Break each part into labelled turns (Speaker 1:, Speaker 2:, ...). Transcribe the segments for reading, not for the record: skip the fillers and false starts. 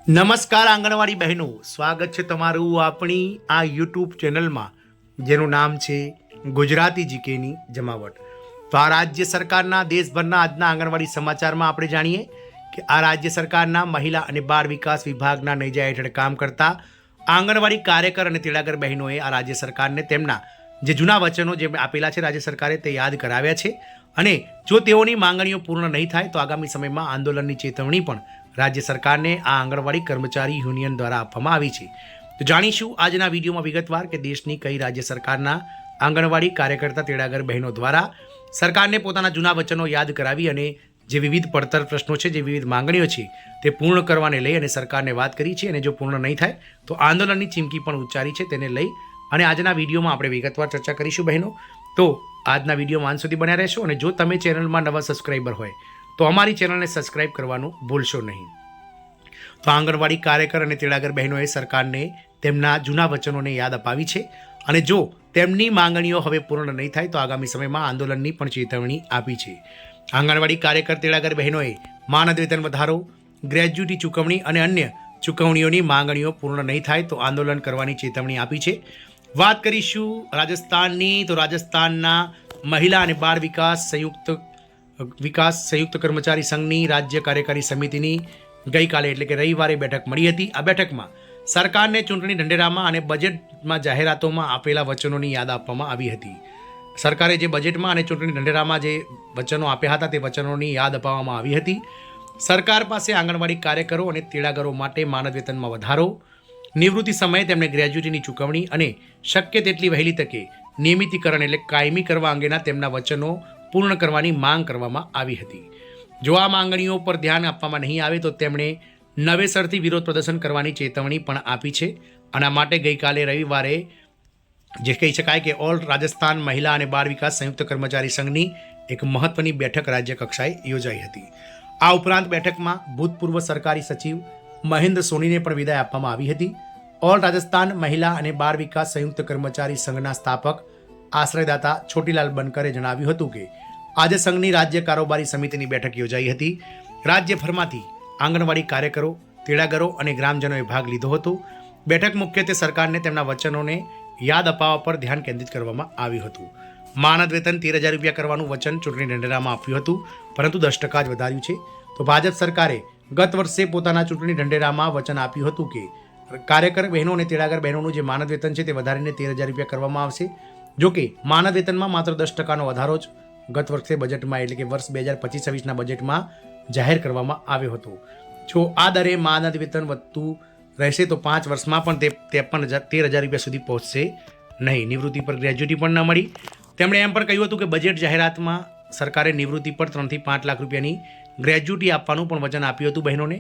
Speaker 1: નમસ્કાર આંગણવાડી બહેનો, સ્વાગત છે તમારું આપણી આ યુટ્યુબ ચેનલમાં જેનું નામ છે ગુજરાતી જીકેની જમાવટ। તો આ રાજ્ય સરકારના દેશભરના આજના આંગણવાડી સમાચારમાં આપણે જાણીએ કે આ રાજ્ય સરકારના મહિલા અને બાળ વિકાસ વિભાગના નેજા હેઠળ કામ કરતા આંગણવાડી કાર્યકર અને તેડાગર બહેનોએ આ રાજ્ય સરકારને તેમના જે જૂના વચનો જે આપેલા છે રાજ્ય સરકારે તે યાદ કરાવ્યા છે અને જો તેઓની માંગણીઓ પૂર્ણ નહીં થાય તો આગામી સમયમાં આંદોલનની ચેતવણી પણ રાજ્ય સરકારને આ આંગણવાડી કર્મચારી યુનિયન દ્વારા આપવામાં આવી છે। તો જાણીશું આજના વિડીયોમાં વિગતવાર કે દેશની કઈ રાજ્ય સરકારના આંગણવાડી કાર્યકર્તા તેડાગર બહેનો દ્વારા સરકારને પોતાના જૂના વચનો યાદ કરાવી અને જે વિવિધ પડતર પ્રશ્નો છે, જે વિવિધ માંગણીઓ છે તે પૂર્ણ કરવાને લઈ અને સરકારને વાત કરી છે અને જો પૂર્ણ નહીં થાય તો આંદોલનની ચીમકી પણ ઉચ્ચારી છે। તેને લઈ અને આજના વિડીયોમાં આપણે વિગતવાર ચર્ચા કરીશું બહેનો। તો આજના વિડીયોમાં અંત સુધી બન્યા રહેશો અને જો તમે ચેનલમાં નવા સબસ્ક્રાઈબર હોય તો અમારી ચેનલને સબસ્ક્રાઇબ કરવાનું ભૂલશો નહીં। તો આંગણવાડી કાર્યકર અને તેડાગર બહેનોએ સરકારને તેમના જૂના વચનોને યાદ અપાવી છે અને જો તેમની માંગણીઓ હવે પૂર્ણ નહીં થાય તો આગામી સમયમાં આંદોલનની પણ ચેતવણી આપી છે। આંગણવાડી કાર્યકર તેડાગર બહેનોએ માનદ વેતન વધારો, ગ્રેજ્યુટી ચૂકવણી અને અન્ય ચૂકવણીઓની માંગણીઓ પૂર્ણ નહીં થાય તો આંદોલન કરવાની ચેતવણી આપી છે। વાત કરીશું રાજસ્થાનની, તો રાજસ્થાનના મહિલા અને બાળ વિકાસ સંયુક્ત કર્મચારી સંઘની રાજ્ય કાર્યકારી સમિતિની ગઈકાલે એટલે કે રવિવારે બેઠક મળી હતી। આ બેઠકમાં સરકારને ચૂંટણી ઢંઢેરામાં અને બજેટમાં જાહેરાતોમાં આપેલા વચનોની યાદ આપવામાં આવી હતી। સરકારે જે બજેટમાં અને ચૂંટણી ઢંઢેરામાં જે વચનો આપ્યા હતા તે વચનોની યાદ અપાવવામાં આવી હતી। સરકાર પાસે આંગણવાડી કાર્યકરો અને તેડાગરો માટે માનદ વેતનમાં વધારો, નિવૃત્તિ સમયે તેમને ગ્રેજ્યુટીની ચૂકવણી અને શક્ય તેટલી વહેલી તકે નિયમિતીકરણ એટલે કાયમી કરવા અંગેના તેમના વચનો પૂર્ણ કરવાની માંગ કરવામાં આવી હતી। જો આ માંગણીઓ પર ધ્યાન આપવામાં નહીં આવે તો તેમણે નવેસરથી વિરોધ પ્રદર્શન કરવાની ચેતવણી પણ આપી છે। આના માટે ગઈકાલે રવિવારે જે કહી શકાય કે ઓલ રાજસ્થાન મહિલા અને બાળ વિકાસ સંયુક્ત કર્મચારી સંઘની એક મહત્વની બેઠક રાજ્ય કક્ષાએ યોજાઈ હતી। આ ઉપરાંત બેઠકમાં ભૂતપૂર્વ સરકારી સચિવ મહેન્દ્ર સોનીને પણ વિદાય આપવામાં આવી હતી। ઓલ રાજસ્થાન મહિલા અને બાળ વિકાસ સંયુક્ત કર્મચારી સંઘના સ્થાપક આશ્રયદાતા છોટીલાલ બનકરે જણાવ્યું હતું કે આજે સંઘની રાજ્ય કારોબારી સમિતિની બેઠક યોજાઈ હતી। રાજ્યભરમાંથી આંગણવાડી કાર્યકરો, તેડાગરો અને ગ્રામજનોએ ભાગ લીધો હતો। બેઠક મુખ્યત્વે સરકારને તેમના વચનોને યાદ અપાવવા પર ધ્યાન કેન્દ્રિત કરવામાં આવ્યું હતું। માનદ વેતન 13,000 રૂપિયા કરવાનું વચન ચૂંટણી ઢંઢેરામાં આપ્યું હતું, પરંતુ 10% જ વધાર્યું છે। તો ભાજપ સરકારે ગત વર્ષે પોતાના ચૂંટણી ઢંઢેરામાં વચન આપ્યું હતું કે કાર્યકર બહેનો અને તેડાગર બહેનોનું જે માનદ વેતન છે તે વધારીને 13,000 રૂપિયા કરવામાં આવશે। જોકે માનદ વેતનમાં માત્ર 10%નો વધારો જ ગત વર્ષે બજેટમાં એટલે કે વર્ષ 2025-26ના બજેટમાં જાહેર કરવામાં આવ્યો હતો। જો આ દરે માનદ વેતન વધતું રહેશે તો 5 વર્ષમાં પણ તે 13,000 રૂપિયા સુધી પહોંચશે નહીં। નિવૃત્તિ પર ગ્રેજ્યુટી પણ ન મળી। તેમણે એમ પણ કહ્યું હતું કે બજેટ જાહેરાતમાં સરકારે નિવૃત્તિ પર 3 થી 5 લાખ રૂપિયાની ગ્રેજ્યુટી આપવાનું પણ વચન આપ્યું હતું બહેનોને।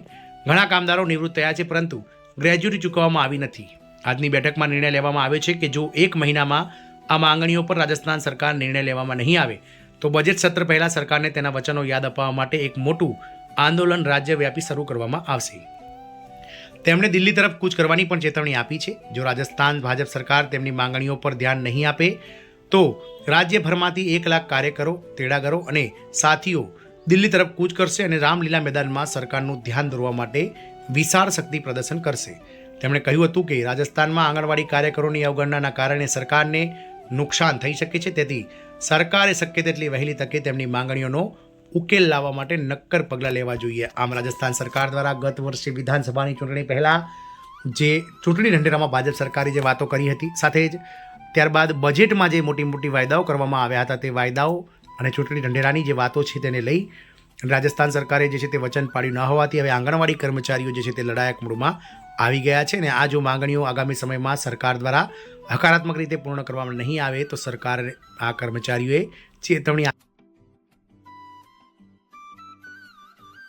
Speaker 1: ઘણા કામદારો નિવૃત્ત થયા છે પરંતુ ગ્રેજ્યુટી ચૂકવવામાં આવી નથી। આજની બેઠકમાં નિર્ણય લેવામાં આવ્યો છે કે જો 1 મહિનામાં આ માંગણીઓ પર રાજસ્થાન સરકાર નિર્ણય લેવામાં નહીં આવે તો બજેટ સત્ર પહેલાં સરકારને તેના વચનો યાદ અપાવવા માટે એક મોટું આંદોલન રાજ્યવ્યાપી શરૂ કરવામાં આવશે। તેમણે દિલ્હી તરફ કૂચ કરવાની પણ ચેતવણી આપી છે। જો રાજસ્થાન ભાજપ સરકાર તેમની માંગણીઓ પર ધ્યાન નહીં આપે તો રાજ્યભરમાંથી 1 લાખ કાર્યકરો, તેડાગરો અને સાથીઓ દિલ્હી તરફ કૂચ કરશે અને રામલીલા મેદાનમાં સરકારનું ધ્યાન દોરવા માટે વિશાળ શક્તિ પ્રદર્શન કરશે। તેમણે કહ્યું હતું કે રાજસ્થાનમાં આંગણવાડી કાર્યકરોની અવગણનાના કારણે સરકારને નુકસાન થઈ શકે છે, તેથી સરકારે શક્ય તેટલી વહેલી તકે તેમની માંગણીઓનો ઉકેલ લાવવા માટે નક્કર પગલાં લેવા જોઈએ। આમ રાજસ્થાન સરકાર દ્વારા ગત વર્ષે વિધાનસભાની ચૂંટણી પહેલાં જે ચૂંટણી ઢંઢેરામાં ભાજપ સરકારે જે વાતો કરી હતી, સાથે જ ત્યારબાદ બજેટમાં જે મોટી વાયદાઓ કરવામાં આવ્યા હતા તે વાયદાઓ અને ચૂંટણી ઢંઢેરાની જે વાતો છે તેને લઈ રાજસ્થાન સરકારે જે છે તે વચન પાડ્યું ન હોવાથી હવે આંગણવાડી કર્મચારીઓ જે છે તે લડાયક મૂડમાં આવી ગયા છે અને આ જો માંગણીઓ આગામી સમયમાં સરકાર દ્વારા હકારાત્મક રીતે પૂર્ણ કરવામાં નહીં આવે તો સરકાર આ કર્મચારીઓએ ચેતવણી